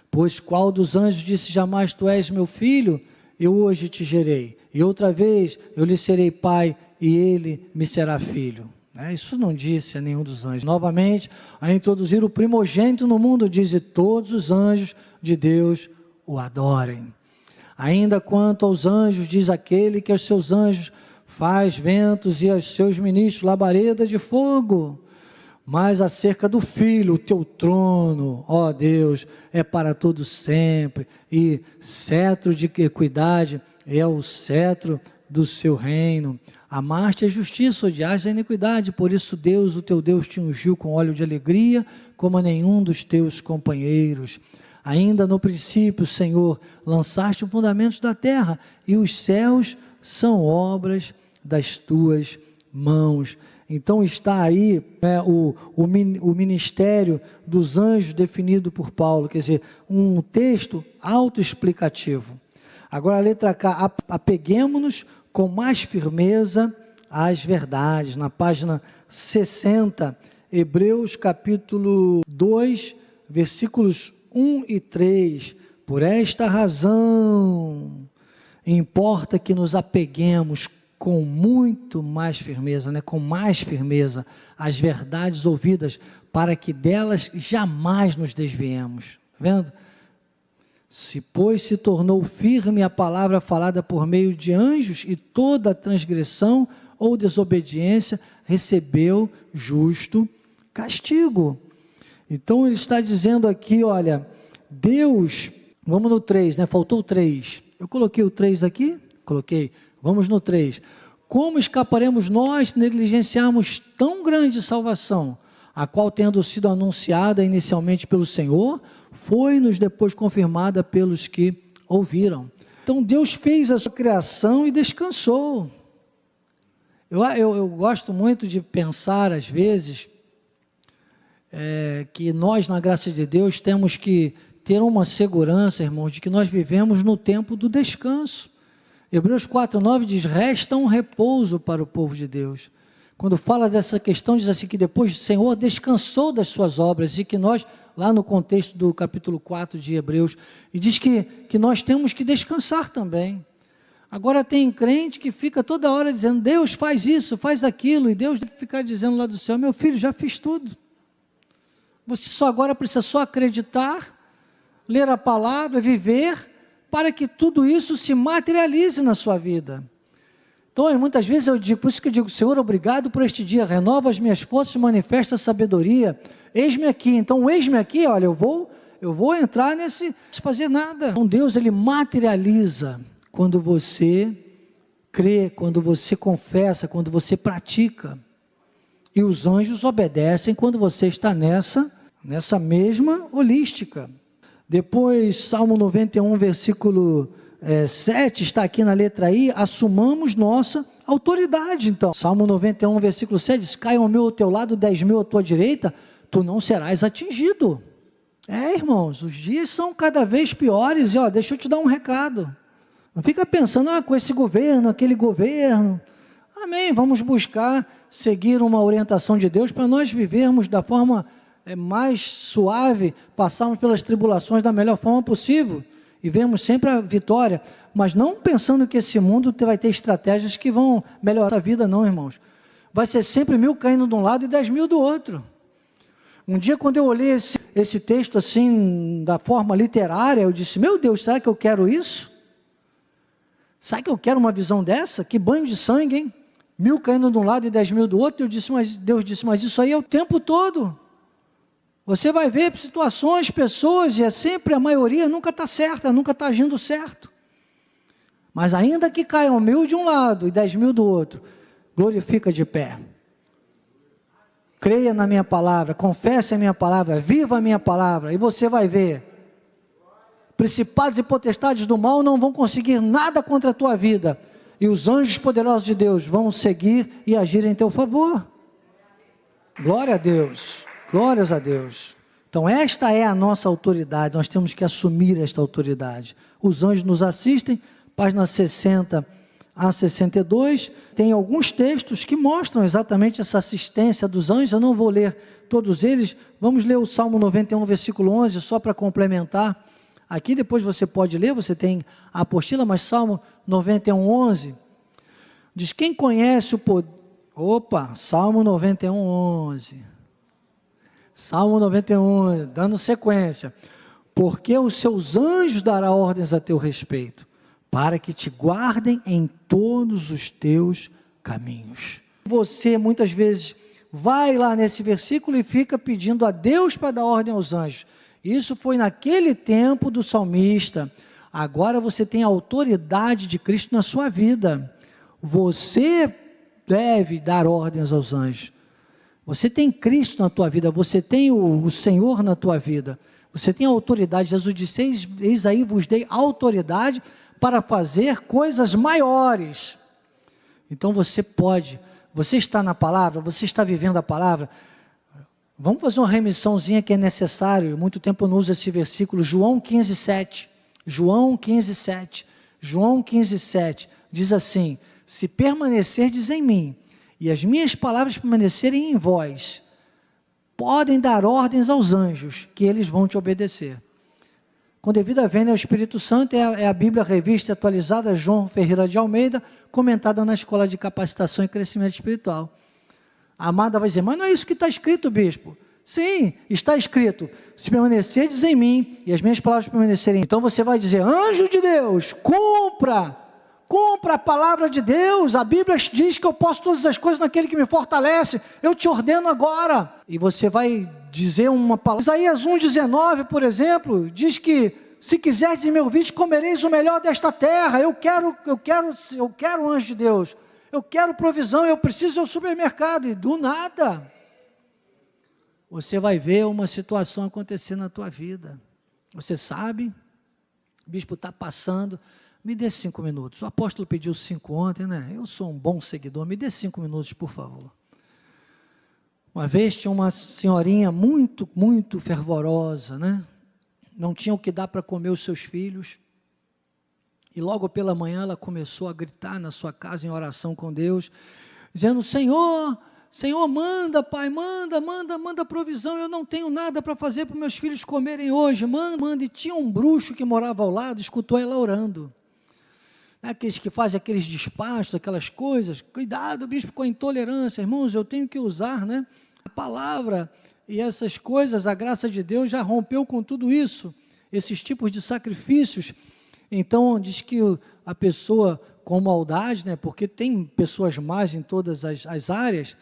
Pois qual dos anjos disse jamais, tu és meu filho, eu hoje te gerei, e outra vez eu lhe serei pai, e ele me será filho. Isso não disse a nenhum dos anjos. Novamente, a introduzir o primogênito no mundo, diz, e todos os anjos de Deus o adorem. Ainda quanto aos anjos, diz aquele que aos seus anjos faz ventos e aos seus ministros labareda de fogo. Mas acerca do Filho, o teu trono, ó Deus, é para todo sempre, e cetro de equidade é o cetro do seu reino. Amaste a justiça, odiaste a iniquidade, por isso Deus, o teu Deus, te ungiu com óleo de alegria, como a nenhum dos teus companheiros. Ainda no princípio, Senhor, lançaste os fundamentos da terra, e os céus são obras das tuas mãos. Então está aí o ministério dos anjos definido por Paulo, quer dizer, um texto autoexplicativo. Agora a letra K, apeguemo-nos com mais firmeza às verdades. Na página 60, Hebreus capítulo 2, versículos 1 e 3. Por esta razão, importa que nos apeguemos com muito mais firmeza, com mais firmeza, às verdades ouvidas, para que delas jamais nos desviemos. Vendo? Se, pois, se tornou firme a palavra falada por meio de anjos, e toda transgressão ou desobediência recebeu justo castigo. Então ele está dizendo aqui, olha, Deus, vamos no 3, faltou o 3, eu coloquei o 3 aqui? Coloquei. Vamos no 3. Como escaparemos nós se negligenciarmos tão grande salvação, a qual, tendo sido anunciada inicialmente pelo Senhor, foi-nos depois confirmada pelos que ouviram. Então Deus fez a sua criação e descansou. Eu gosto muito de pensar, às vezes, que nós, na graça de Deus, temos que ter uma segurança, irmãos, de que nós vivemos no tempo do descanso. Hebreus 4:9 diz, resta um repouso para o povo de Deus. Quando fala dessa questão, diz assim, que depois o Senhor descansou das suas obras, e que nós, lá no contexto do capítulo 4 de Hebreus, e diz que nós temos que descansar também. Agora tem crente que fica toda hora dizendo, Deus faz isso, faz aquilo, e Deus deve ficar dizendo lá do céu, meu filho, já fiz tudo. Você só agora precisa só acreditar, ler a palavra, viver, para que tudo isso se materialize na sua vida. Então, muitas vezes eu digo, por isso que eu digo, Senhor, obrigado por este dia, renova as minhas forças, manifesta a sabedoria, eis-me aqui. Então, eis-me aqui, olha, eu vou entrar nesse, sem fazer nada. Então, Deus, Ele materializa quando você crê, quando você confessa, quando você pratica. E os anjos obedecem quando você está nessa mesma holística. Depois, Salmo 91, versículo 7, está aqui na letra I, assumamos nossa autoridade. Então, Salmo 91, versículo 7, diz, caiam 1.000 ao teu lado, 10.000 à tua direita, tu não serás atingido. Irmãos, os dias são cada vez piores, e deixa eu te dar um recado. Não fica pensando, com esse governo, aquele governo. Amém, vamos buscar seguir uma orientação de Deus, para nós vivermos da forma mais suave, passarmos pelas tribulações da melhor forma possível e vemos sempre a vitória, mas não pensando que esse mundo vai ter estratégias que vão melhorar a vida, não, irmãos. Vai ser sempre 1000 caindo de um lado e 10.000 do outro. Um dia, quando eu olhei esse texto assim, da forma literária, eu disse, meu Deus, será que eu quero isso? Será que eu quero uma visão dessa? Que banho de sangue, hein? 1000 caindo de um lado e 10.000 do outro. Deus disse, mas isso aí é o tempo todo. Você vai ver situações, pessoas, e é sempre, a maioria nunca está certa, nunca está agindo certo. Mas ainda que caiam 1000 de um lado e 10.000 do outro, glorifica de pé. Creia na minha palavra, confesse a minha palavra, viva a minha palavra, e você vai ver. Principados e potestades do mal não vão conseguir nada contra a tua vida, e os anjos poderosos de Deus vão seguir e agir em teu favor. Glória a Deus, glórias a Deus. Então esta é a nossa autoridade, nós temos que assumir esta autoridade. Os anjos nos assistem, página 60 a 62, tem alguns textos que mostram exatamente essa assistência dos anjos. Eu não vou ler todos eles, vamos ler o Salmo 91, versículo 11, só para complementar. Aqui depois você pode ler, você tem a apostila, mas Salmo 91, 11, diz, quem conhece o poder... Salmo 91, 11. Salmo 91, dando sequência. Porque os seus anjos dará ordens a teu respeito, para que te guardem em todos os teus caminhos. Você muitas vezes vai lá nesse versículo e fica pedindo a Deus para dar ordem aos anjos. Isso foi naquele tempo do salmista. Agora você tem a autoridade de Cristo na sua vida. Você deve dar ordens aos anjos. Você tem Cristo na tua vida, você tem o Senhor na tua vida. Você tem a autoridade. Jesus disse, eis aí vos dei autoridade para fazer coisas maiores. Então você pode, você está na palavra, você está vivendo a palavra. Vamos fazer uma remissãozinha que é necessário, muito tempo eu não uso esse versículo, João 15, 7, João 15, 7, João 15, 7, diz assim, se permanecerdes em mim, e as minhas palavras permanecerem em vós, podem dar ordens aos anjos, que eles vão te obedecer. Com devida vênia ao Espírito Santo, é a Bíblia Revista e Atualizada, João Ferreira de Almeida, comentada na Escola de Capacitação e Crescimento Espiritual. A amada vai dizer, mas não é isso que está escrito, bispo. Sim, está escrito, se permanecerdes em mim, e as minhas palavras permanecerem. Então você vai dizer, anjo de Deus, cumpra a palavra de Deus. A Bíblia diz que eu posso todas as coisas naquele que me fortalece, eu te ordeno agora. E você vai dizer uma palavra. Isaías 1,19, por exemplo, diz que se quiserdes e me ouvirdes, comereis o melhor desta terra. Eu quero, anjo de Deus, eu quero provisão, eu preciso ir ao supermercado, e do nada, você vai ver uma situação acontecer na tua vida. Você sabe, o bispo está passando, me dê 5 minutos, o apóstolo pediu 5 ontem, né? Eu sou um bom seguidor, me dê 5 minutos, por favor. Uma vez tinha uma senhorinha muito, muito fervorosa, né? Não tinha o que dar para comer os seus filhos, e logo pela manhã ela começou a gritar na sua casa em oração com Deus, dizendo, Senhor, manda, Pai, manda provisão, eu não tenho nada para fazer para meus filhos comerem hoje, manda, e tinha um bruxo que morava ao lado, escutou ela orando, aqueles que fazem aqueles despachos, aquelas coisas, cuidado, bispo, com a intolerância, irmãos, eu tenho que usar, né, a palavra, e essas coisas, a graça de Deus já rompeu com tudo isso, esses tipos de sacrifícios. Então diz que a pessoa com maldade, né, porque tem pessoas más em todas as áreas,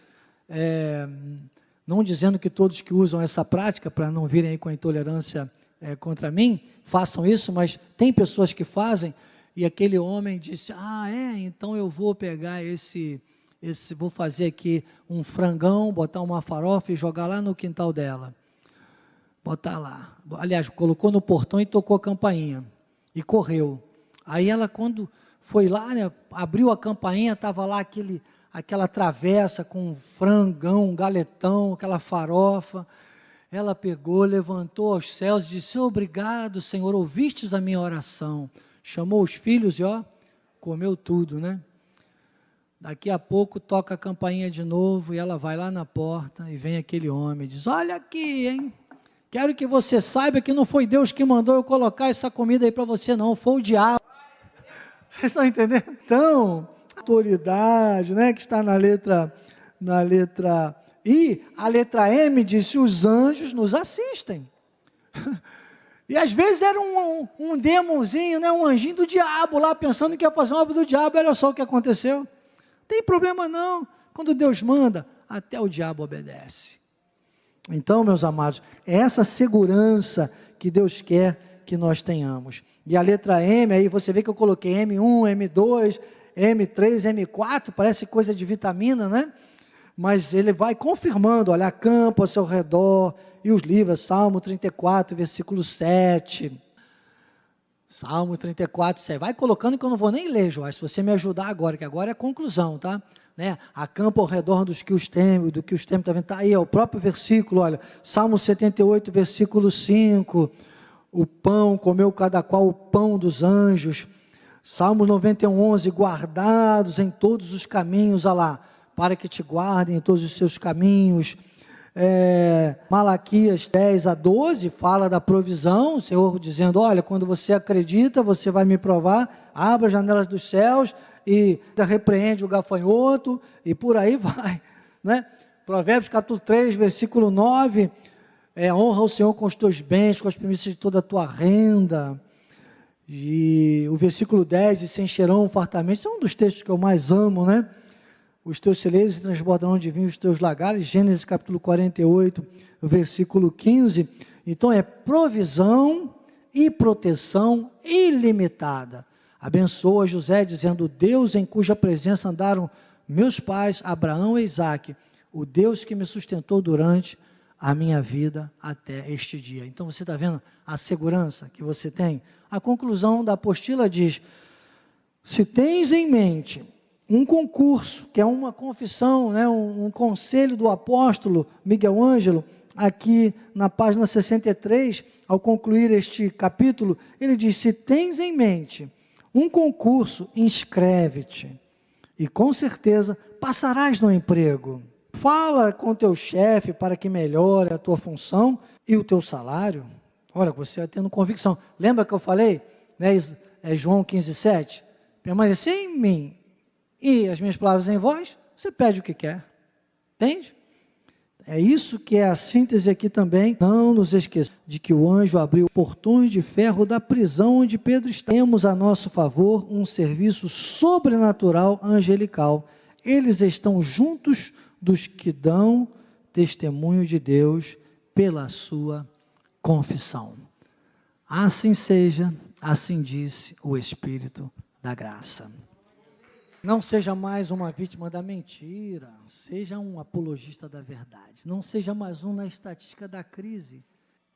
não dizendo que todos que usam essa prática, para não virem aí com a intolerância contra mim, façam isso, mas tem pessoas que fazem. E aquele homem disse, então eu vou pegar vou fazer aqui um frangão, botar uma farofa e jogar lá no quintal dela. Botar lá. Aliás, colocou no portão e tocou a campainha. E correu. Aí ela, quando foi lá, né, abriu a campainha, estava lá aquela travessa com um frangão, um galetão, aquela farofa. Ela pegou, levantou aos céus e disse, obrigado, Senhor, ouvistes a minha oração. Chamou os filhos e comeu tudo, né? Daqui a pouco toca a campainha de novo e ela vai lá na porta e vem aquele homem e diz: olha aqui, hein? Quero que você saiba que não foi Deus que mandou eu colocar essa comida aí para você, não, foi o diabo. Vocês estão entendendo? Então, autoridade, né, que está na letra I, a letra M diz: os anjos nos assistem. E às vezes era um demonzinho, né, um anjinho do diabo lá, pensando que ia fazer uma obra do diabo. Olha só o que aconteceu. Tem problema não, quando Deus manda, até o diabo obedece. Então, meus amados, é essa segurança que Deus quer que nós tenhamos. E a letra M, aí você vê que eu coloquei M1, M2, M3, M4, parece coisa de vitamina, né? Mas ele vai confirmando, olha, campo ao seu redor, e os livros, Salmo 34, versículo 7, Salmo 34, 7, vai colocando que eu não vou nem ler, Joás, se você me ajudar agora, que agora é a conclusão, tá? Né? Acampa ao redor dos que os temem, do que os temem, está aí, é o próprio versículo, olha, Salmo 78, versículo 5, o pão, comeu cada qual o pão dos anjos, Salmo 91, 11, guardados em todos os caminhos, olha lá, para que te guardem em todos os seus caminhos. Malaquias 10 a 12, fala da provisão, o Senhor dizendo, olha, quando você acredita, você vai me provar, abra as janelas dos céus, e repreende o gafanhoto, e por aí vai, né? Provérbios capítulo 3, versículo 9, honra o Senhor com os teus bens, com as primícias de toda a tua renda, e o versículo 10, e se encherão fartamente, esse é um dos textos que eu mais amo, né? Os teus celeiros transbordarão de vinho os teus lagares, Gênesis capítulo 48, versículo 15, então é provisão e proteção ilimitada. Abençoa José, dizendo, Deus em cuja presença andaram meus pais, Abraão e Isaque, o Deus que me sustentou durante a minha vida até este dia. Então você está vendo a segurança que você tem? A conclusão da apostila diz, se tens em mente um concurso, que é uma confissão, né, um conselho do apóstolo Miguel Ângelo, aqui na página 63, ao concluir este capítulo, ele diz, se tens em mente um concurso, inscreve-te, e com certeza passarás no emprego. Fala com teu chefe para que melhore a tua função e o teu salário. Olha, você vai tendo convicção. Lembra que eu falei, né, João 15, 7? Permanecer em mim e as minhas palavras em vós, você pede o que quer. Entende? É isso que é a síntese aqui também. Não nos esqueçamos de que o anjo abriu portões de ferro da prisão onde Pedro está. Temos a nosso favor um serviço sobrenatural angelical. Eles estão juntos dos que dão testemunho de Deus pela sua confissão. Assim seja, assim disse o Espírito da graça. Não seja mais uma vítima da mentira, seja um apologista da verdade. Não seja mais um na estatística da crise,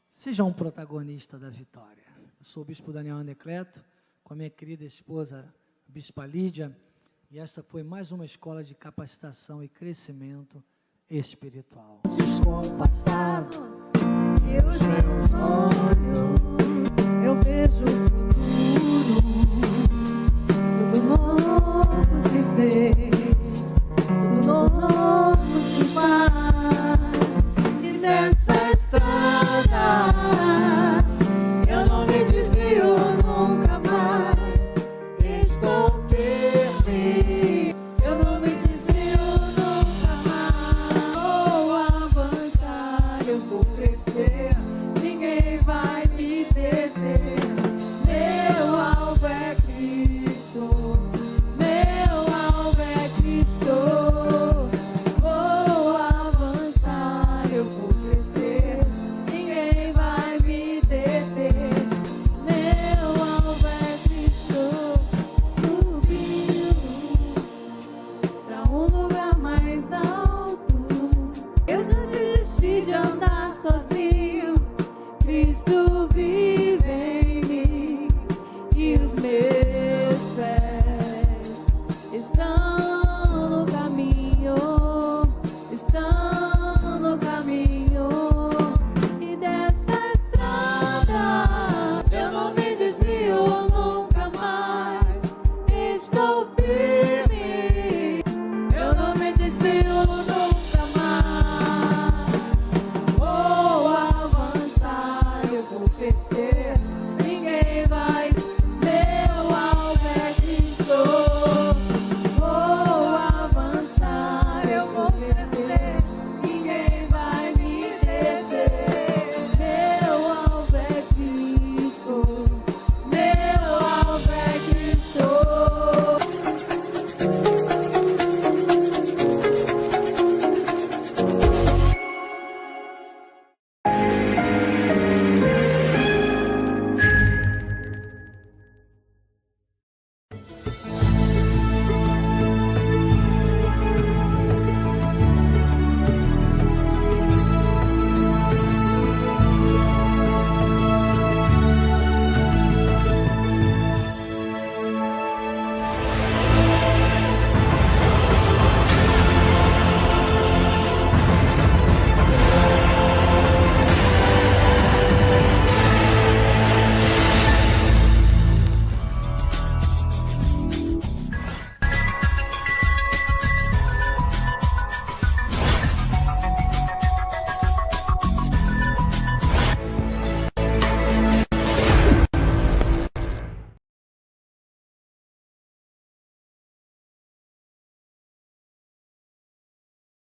seja um protagonista da vitória. Eu sou o Bispo Daniel Anecleto, com a minha querida esposa, Bispa Lídia, e essa foi mais uma escola de capacitação e crescimento espiritual. Passado, e os meus olhos, eu vejo